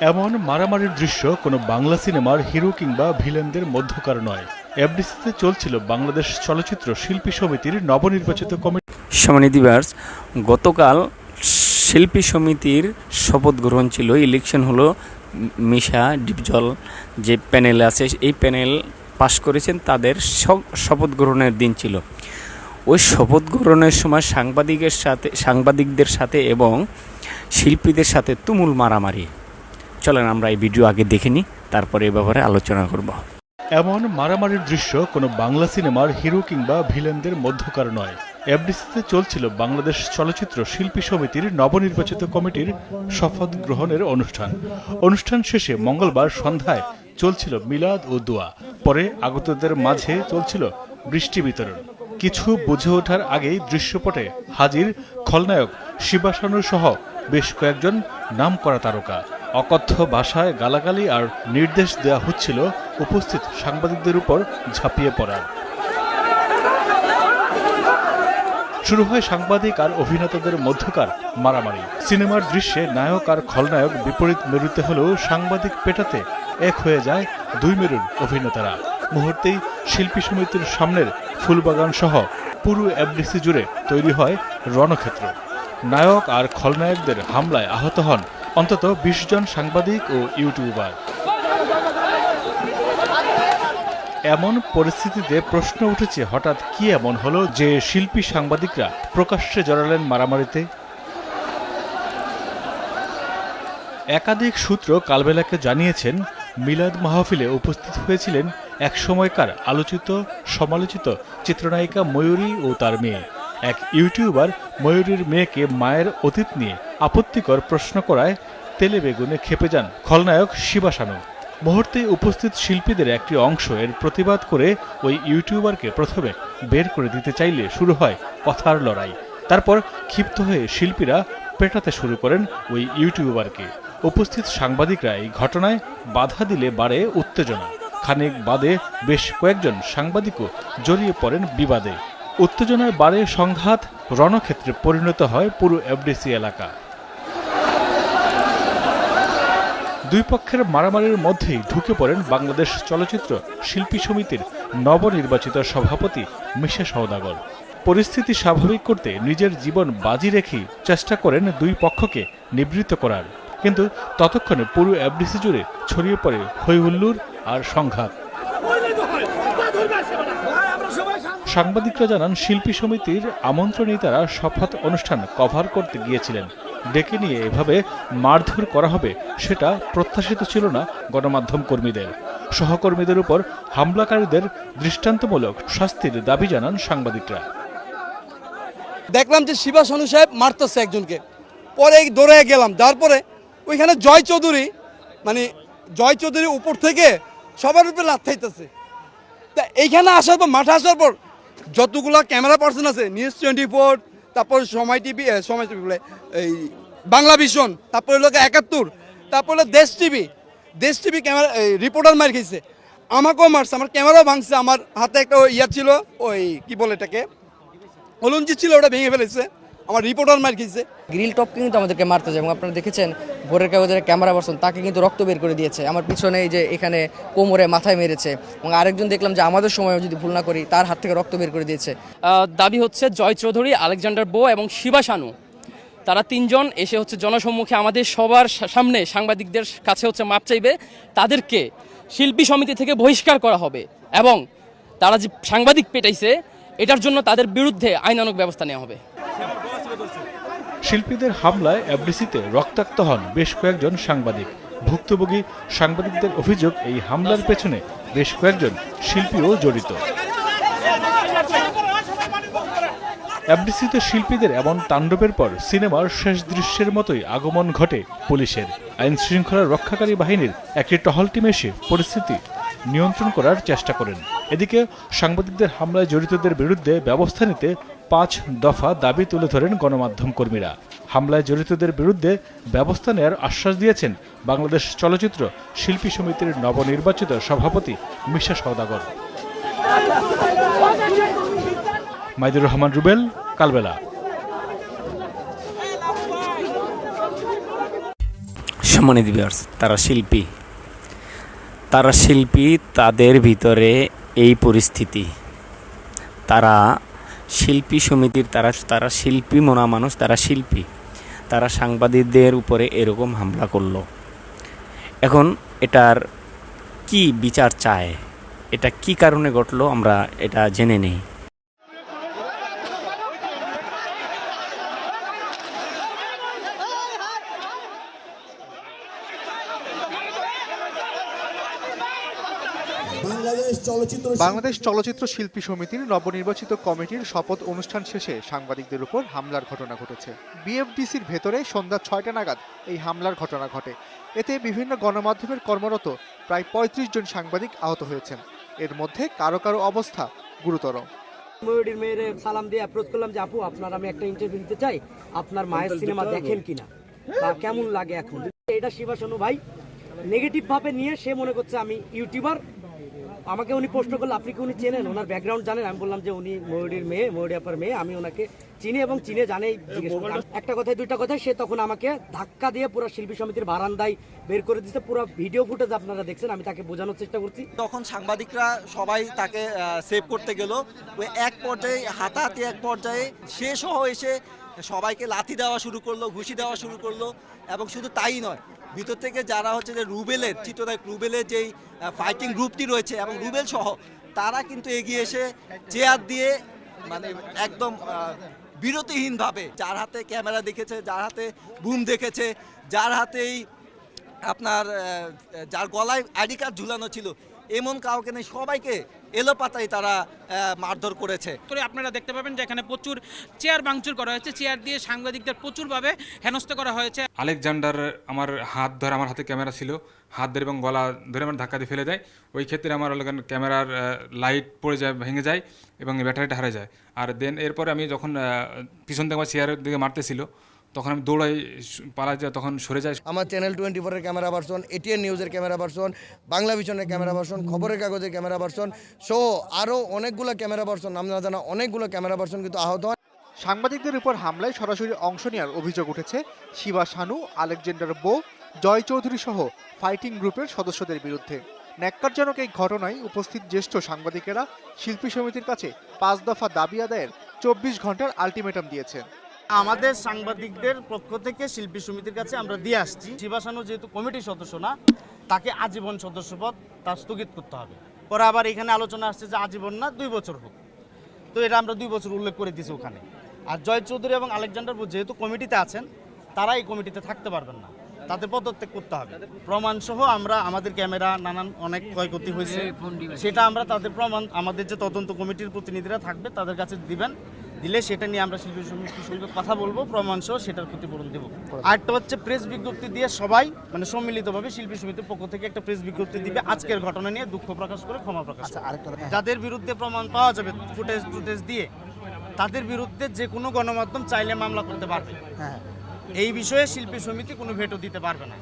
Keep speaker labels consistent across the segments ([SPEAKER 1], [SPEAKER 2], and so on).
[SPEAKER 1] এমন মারামারির দৃশ্য কোনো বাংলা সিনেমার হিরো কিংবা ভিলেনদের মধ্যকার নয়। এফডিসিতে চলছিল বাংলাদেশ চলচ্চিত্র শিল্পী সমিতির নবনির্বাচিত কমিটি।
[SPEAKER 2] সম্মানিত ভিউয়ার্স, গতকাল শিল্পী সমিতির শপথ গ্রহণ ছিল। ইলেকশন হলো, মিশা ডিপজল যে প্যানেল আছে এই প্যানেল পাশ করেছেন, তাদের শপথ গ্রহণের দিন ছিল। ওই শপথ গ্রহণের সময় সাংবাদিকদের সাথে এবং শিল্পীদের সাথে তুমুল মারামারি। চলেন আমরা এই ভিডিও আগে দেখে নিই, তারপরে এ ব্যাপারে আলোচনা করব।
[SPEAKER 1] এমন মারামারির দৃশ্য কোনো বাংলা সিনেমার হিরো কিংবা ভিলেনদের মধ্যকার নয়। এফডিসিতে চলছিল বাংলাদেশ চলচ্চিত্র শিল্পী সমিতির নবনির্বাচিত কমিটির শপথ গ্রহণের অনুষ্ঠান শেষে মঙ্গলবার সন্ধ্যায় চলছিল মিলাদ ও দোয়া। পরে আগতদের মাঝে চলছিল বৃষ্টি বিতরণ। কিছু বুঝে ওঠার আগেই দৃশ্যপটে হাজির খলনায়ক শিবা সহ বেশ কয়েকজন নামকরা তারকা। অকথ্য ভাষায় গালাগালি আর নির্দেশ দেওয়া হচ্ছিল উপস্থিত সাংবাদিকদের উপর ঝাঁপিয়ে পড়ার। শুরু হয় সাংবাদিক আর অভিনেতাদের মধ্যকার মারামারি। সিনেমার দৃশ্যে নায়ক আর খলনায়ক বিপরীত মেরুতে হলেও সাংবাদিক পেটাতে এক হয়ে যায় দুই মেরুর অভিনেতারা। মুহূর্তেই শিল্পী সমিতির সামনের ফুলবাগান সহ পুরো এফডিসি জুড়ে তৈরি হয় রণক্ষেত্র। নায়ক আর খলনায়কদের হামলায় আহত হন অন্তত ২০ জন সাংবাদিক ও ইউটিউবার। এমন পরিস্থিতিতে প্রশ্ন উঠেছে, হঠাৎ কি এমন হলো যে শিল্পী সাংবাদিকরা প্রকাশ্যে জড়ালেন মারামারিতে? একাধিক সূত্র কালবেলাকে জানিয়েছেন, মিলাদ মাহফিলে উপস্থিত হয়েছিলেন একসময়কার আলোচিত সমালোচিত চিত্রনায়িকা ময়ূরী ও তার মেয়ে। এক ইউটিউবার ময়ূরীর মেয়েকে মায়ের অতীত নিয়ে আপত্তিকর প্রশ্ন করায় তেলে বেগুনে ক্ষেপে যান খলনায়ক শিবা। মুহূর্তে উপস্থিত শিল্পীদের একটি অংশ এর প্রতিবাদ করে ওই ইউটিউবারকে প্রথমে বের করে দিতে চাইলে শুরু হয় কথার লড়াই। তারপর ক্ষিপ্ত হয়ে শিল্পীরা পেটাতে শুরু করেন ওই ইউটিউবারকে। উপস্থিত সাংবাদিকরা এই ঘটনায় বাধা দিলে বাড়ে উত্তেজনা। খানিক বাদে বেশ কয়েকজন সাংবাদিকও জড়িয়ে পড়েন বিবাদে। উত্তেজনায় বাড়ে সংঘাত, রণক্ষেত্রে পরিণত হয় পুরো এফডিসি এলাকা। দুই পক্ষের মারামারির মধ্যেই ঢুকে পড়েন বাংলাদেশ চলচ্চিত্র শিল্পী সমিতির নবনির্বাচিত সভাপতি মিশা সওদাগর। পরিস্থিতি স্বাভাবিক করতে নিজের জীবন বাজি রেখেই চেষ্টা করেন দুই পক্ষকে নিবৃত্ত করার, কিন্তু ততক্ষণে পুরো এফডিসি জুড়ে ছড়িয়ে পড়ে হইহুল্লোড় আর সংঘাত। সাংবাদিকরা জানান, শিল্পী সমিতির আমন্ত্রণেই তারা শপথ অনুষ্ঠান কভার করতে গিয়েছিলেন। ডেকে নিয়ে এভাবে মারধর করা হবে সেটা প্রত্যাশিত ছিল না গণমাধ্যম কর্মীদের। সহকর্মীদের উপর হামলাকারীদের দৃষ্টান্তমূলক শাস্তির দাবি জানান সাংবাদিকরা।
[SPEAKER 3] দেখলাম যে শিবা সাহেব মারতেছে একজনকে, পরে দৌড়ে গেলাম, যার পরে ওইখানে জয় চৌধুরী উপর থেকে সবার উপরে লাথ খাইতেছে। তা এইখানে আসার পর, মাঠে আসার পর যতগুলো ক্যামেরা পার্সন আছে, নিউজ 24, তারপর সময় টিভি এই বাংলা ভিশন, তারপরে হলো ৭১, তারপর হলো দেশ টিভি ক্যামেরা রিপোর্টার মার খেয়েছে, আমাকেও মারছে, আমার ক্যামেরাও ভাঙছে, আমার হাতে একটা ছিল, ওই কি বলে এটাকে, হলুঞ্জি ছিল, ওটা ভেঙে ফেলেছে, আমার রিপোর্টার মার খেয়েছে।
[SPEAKER 4] গ্রিল টপ কিন্তু আমাদেরকে মারতে যায় এবং আপনারা দেখেছেন ভোরের কাগজের ক্যামেরা পার্সন তাকে কিন্তু রক্ত বের করে দিয়েছে। আমার পিছনে এই যে এখানে কোমরে মাথায় মেরেছে, এবং আরেকজন দেখলাম যে আমাদের সময় যদি ভুল না করি তার হাত থেকে রক্ত বের করে দিয়েছে।
[SPEAKER 5] দাবি হচ্ছে জয় চৌধুরী, আলেকজান্ডার বো এবং শিবা তারা তিনজন এসে হচ্ছে জনসম্মুখে আমাদের সবার সামনে সাংবাদিকদের কাছে হচ্ছে মাপ চাইবে। তাদেরকে শিল্পী সমিতি থেকে বহিষ্কার করা হবে এবং তারা যে সাংবাদিক পেটাইছে এটার জন্য তাদের বিরুদ্ধে আইনানুগ ব্যবস্থা নেওয়া হবে।
[SPEAKER 1] শিল্পীদের হামলায় এফডিসিতে রক্তাক্ত হন বেশ কয়েকজন সাংবাদিক। ভুক্তভোগী সাংবাদিকদের অভিযোগ, এই হামলার পেছনে বেশ কয়েকজন শিল্পীও জড়িত। এফডিসিতে শিল্পীদের এমন তাণ্ডবের পর সিনেমার শেষ দৃশ্যের মতোই আগমন ঘটে পুলিশের। আইন শৃঙ্খলা রক্ষাকারী বাহিনীর একটি টহল টিম এসে পরিস্থিতি নিয়ন্ত্রণ করার চেষ্টা করেন। এদিকে সাংবাদিকদের হামলায় জড়িতদের বিরুদ্ধে ব্যবস্থা নিতে ৫ দফা দাবি তুলে ধরেন গণমাধ্যম কর্মীরা। হামলায় জড়িতদের বিরুদ্ধে ব্যবস্থা নেওয়ার আশ্বাস দিয়েছেন বাংলাদেশ চলচ্চিত্র শিল্পী সমিতির নবনির্বাচিত সভাপতি মিশা সওদাগর। মাইদুর রহমান রুবেল, কালবেলা।
[SPEAKER 2] সম্মানিত ভিউয়ার্স, তারা শিল্পী, তাদের ভিতরে এই পরিস্থিতি। তারা শিল্পী সমিতির, তারা শিল্পী মনা মানুষ, তারা শিল্পী, তারা সাংবাদিকদের উপরে এরকম হামলা করলো। এখন এটার কি বিচার চায়, এটা কি কারণে ঘটলো আমরা এটা জেনে নেই।
[SPEAKER 6] বাংলাদেশ চলচ্চিত্র শিল্পী সমিতির নবনির্বাচিত কমিটির শপথ অনুষ্ঠান শেষে সাংবাদিকদের উপর হামলার ঘটনা ঘটেছে। বিএফডিসির ভেতরে সন্ধ্যা 6টা নাগাদ এই হামলার ঘটনা ঘটে। এতে বিভিন্ন গণমাধ্যমের কর্মরত প্রায় 35 জন সাংবাদিক আহত হয়েছেন। এর মধ্যে কারো কারো অবস্থা গুরুতর।
[SPEAKER 7] ময়ূরীর মেয়ের সালাম দিয়ে অ্যাপ্রোচ করলাম যে আপু আপনার আমি একটা ইন্টারভিউ দিতে চাই, আপনার মায়ের সিনেমা দেখেন কিনা বা কেমন লাগে এখন। এটা শিবা শানু ভাই নেগেটিভ ভাবে নিয়ে সে মনে করছে আমি ইউটিউবার। আমাকে উনি প্রশ্ন করলো আপনি কি উনি চেনেন, ওনার ব্যাকগ্রাউন্ড জানেন? আমি বললাম যে উনি ময়ূরীর মেয়ে, ময়ূরী আপার মেয়ে, আমি ওনাকে চিনি এবং চিনে জানেই জিজ্ঞেস করি। একটা কথায় দুইটা কথায় সে তখন আমাকে ধাক্কা দিয়ে পুরো শিল্পী সমিতির বারান্দায় বের করে দিচ্ছে। পুরো ভিডিও ফুটেজ আপনারা দেখছেন, আমি তাকে বোঝানোর চেষ্টা করছি।
[SPEAKER 8] তখন সাংবাদিকরা সবাই তাকে সেভ করতে গেল। ওই এক পর্যায়ে হাতাহাতি এক পর্যায়ে সে সহ এসে সবাইকে লাথি দেওয়া শুরু করলো, ঘুষি দেওয়া শুরু করলো। এবং শুধু তাই নয়, ভিতর থেকে যারা হচ্ছে যে রুবেলের চিত্রনায়ক রুবেলের যেই ফাইটিং গ্রুপটি রয়েছে এবং রুবেল সহ তারা কিন্তু এগিয়ে এসে চেয়ার দিয়ে মানে একদম বিরতিহীনভাবে, যার হাতে ক্যামেরা দেখেছে, যার হাতে বুম দেখেছে, যার হাতেই আপনার যার গলায় আইডি কার্ড ঝুলানো ছিল, এমন কাউকে নেই, সবাইকে এলোপাতাই তারা মারধর করেছে।
[SPEAKER 9] আপনারা দেখতে পাবেন যে এখানে প্রচুর চেয়ার ভাঙচুর করা হয়েছে, চেয়ার দিয়ে সাংবাদিকদের প্রচুরভাবে হেনস্থা করা হয়েছে।
[SPEAKER 10] আলেকজান্ডার আমার হাত ধরে, আমার হাতে ক্যামেরা ছিল, হাত ধরে এবং গলা ধরে আমার ধাক্কা দিয়ে ফেলে দেয়। ওই ক্ষেত্রে আমার ক্যামেরার লাইট পড়ে যায়, ভেঙে যায় এবং ব্যাটারিটা হারিয়ে যায়। আর দেন এরপরে আমি যখন পিছন থেকে আমার চেয়ারের দিকে মারতেছিল, তখন আমি দৌড়াই, পালা যায়, তখন সরে যায়।
[SPEAKER 11] আমার চ্যানেল 24-এর ক্যামেরা ভার্সন, এটিএন নিউজের ক্যামেরা ভার্সন, বাংলা ভিশনের ক্যামেরা ভার্সন, খবরের কাগজের ক্যামেরা ভার্সন সহ আরও অনেকগুলো ক্যামেরা ভার্সন, নাম না জানা অনেকগুলো ক্যামেরা ভার্সন কিন্তু আহত হয়।
[SPEAKER 6] সাংবাদিকদের উপর হামলায় সরাসরি অংশ নেওয়ার অভিযোগ উঠেছে শিবা শানু, আলেকজান্ডার বো, জয় চৌধুরী সহ ফাইটিং গ্রুপের সদস্যদের বিরুদ্ধে। ন্যাক্কারজনক এই ঘটনায় উপস্থিত জ্যেষ্ঠ সাংবাদিকেরা শিল্পী সমিতির কাছে 5 দফা দাবি আদায়ের 24 ঘন্টার আলটিমেটাম দিয়েছেন।
[SPEAKER 12] আমাদের সাংবাদিকদের পক্ষ থেকে শিল্পী সমিতির কাছে আমরা দিয়ে আসছি, শিবা শানু যেহেতু কমিটির সদস্য না, তাকে আজীবন সদস্যপদ তার স্থগিত করতে হবে। পরে আবার এখানে আলোচনা আসছে যে আজীবন না 2 বছর হোক, তো এটা আমরা 2 বছর উল্লেখ করে দিয়েছি ওখানে। আর জয় চৌধুরী এবং আলেকজান্ডার যেহেতু কমিটিতে আছেন, তারা এই কমিটিতে থাকতে পারবেন না, তাদের পদত্যাগ করতে হবে। প্রমাণ সহ আমরা আমাদের ক্যামেরা নানান অনেক ক্ষয়ক্ষতি হয়েছে, সেটা আমরা তাদের প্রমাণ আমাদের যে তদন্ত কমিটির প্রতিনিধিরা থাকবে তাদের কাছে দিবেন, দিলে সেটা নিয়ে আমরা শিল্পী সমিতির সঙ্গে কথা বলবো, প্রমাণ সহ সেটার ক্ষতিপূরণ দেবো। আরেকটা হচ্ছে প্রেস বিজ্ঞপ্তি দিয়ে সবাই মানে সম্মিলিতভাবে শিল্পী সমিতির পক্ষ থেকে একটা প্রেস বিজ্ঞপ্তি দিবে আজকের ঘটনা নিয়ে দুঃখ প্রকাশ করে ক্ষমা প্রকাশ। যাদের বিরুদ্ধে প্রমাণ পাওয়া যাবে ফুটেজ দিয়ে, তাদের বিরুদ্ধে যে কোনো গণমাধ্যম চাইলে মামলা করতে পারবে। এই বিষয়ে শিল্পী সমিতি কোনো ভেটো দিতে পারবে না।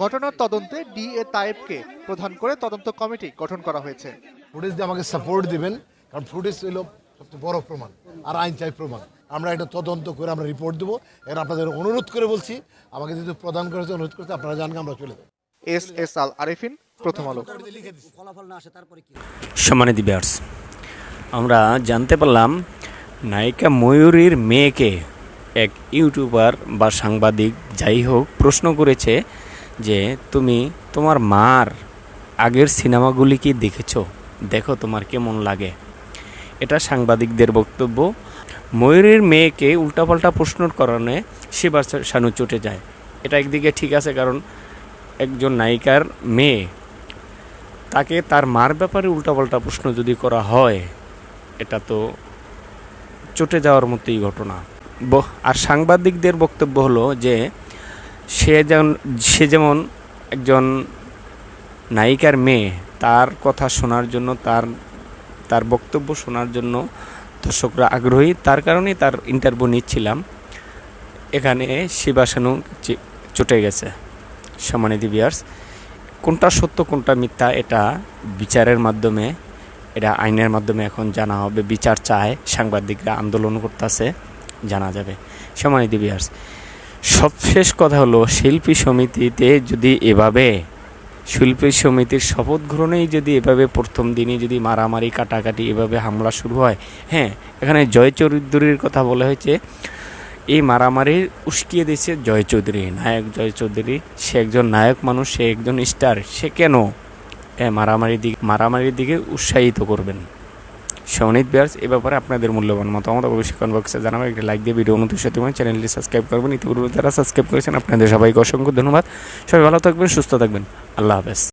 [SPEAKER 6] ঘটনার তদন্তে DA তায়েবকে প্রধান করে তদন্ত কমিটি গঠন করা হয়েছে।
[SPEAKER 11] ফুটেজ দিয়ে আমাকে সাপোর্ট দিবেন, কারণ ফুটেজ হলো সবচেয়ে বড় প্রমাণ, আর আইন চাই প্রমাণ। আমরা এটা তদন্ত করে আমরা রিপোর্ট দেবো। এর আপনাদের অনুরোধ করে বলছি, আমাকে যদি প্রদান করেছে অনুরোধ করতে আপনারা জানেন আমরা চলে যাই।
[SPEAKER 6] SS আল আরেফিন, প্রথম আলো।
[SPEAKER 2] সম্মানিত ভিউয়ার্স, আমরা জানতে পারলাম নায়িকা ময়ূরীর মেয়েকে এক ইউটিউবার বা সাংবাদিক যাই হোক প্রশ্ন করেছে যে তুমি তোমার মার আগের সিনেমাগুলি কি দেখেছো, দেখো তোমার কেমন লাগে। এটা সাংবাদিকদের বক্তব্য। ময়ূরীর মেয়েকে উল্টাপাল্টা প্রশ্নের কারণে শিবা শানু চটে যায়। এটা একদিকে ঠিক আছে, কারণ একজন নায়িকার মেয়ে, তাকে তার মার ব্যাপারে উল্টাপাল্টা প্রশ্ন যদি করা হয়, এটা তো চটে যাওয়ার মতোই ঘটনা। আর সাংবাদিকদের বক্তব্য হলো যে সে যেমন একজন নায়িকার মেয়ে, তার কথা শোনার জন্য, তার বক্তব্য শোনার জন্য দর্শকরা আগ্রহী, তার কারণেই তার ইন্টারভিউ নিচ্ছিলাম। এখানে শিবা শানু চটে গেছে। সম্মানিত ভিউয়ার্স, কোনটা সত্য কোনটা মিথ্যা এটা বিচারের মাধ্যমে, এটা আইনের মাধ্যমে এখন জানা হবে। বিচার চায়, সাংবাদিকরা আন্দোলন করতেছে, জানা যাবে। সম্মানিত ভিউয়ার্স, সবশেষ কথা হলো শিল্পী সমিতিতে যদি এভাবে শিল্পী সমিতির শপথ গ্রহণেই যদি এভাবে প্রথম দিনই যদি মারামারি কাটাকাটি এভাবে হামলা শুরু হয়, হ্যাঁ এখানে জয় চৌধুরীর কথা বলা হয়েছে, এই মারামারির উস্কিয়ে দিয়েছে জয় চৌধুরী, নায়ক জয় চৌধুরী। সে একজন নায়ক মানুষ, সে একজন স্টার, সে কেন মারামারির দিকে উৎসাহিত করবেন? সৌনিত বিয়ার্স, এ ব্যাপারে আপনাদের মূল্যবান মতামত অবশ্যই কমেন্ট বক্সে জানাবেন। একটি লাইক দিয়ে ভিডিও অনুমতি সাথে চ্যানেলটি সাবস্ক্রাইব করবেন। ইতিপূর্বে যারা সাবস্ক্রাইব করেছেন আপনাদের সবাইকে অসংখ্য ধন্যবাদ। সবাই ভালো থাকবেন, সুস্থ থাকবেন, আল্লাহ হাফেজ।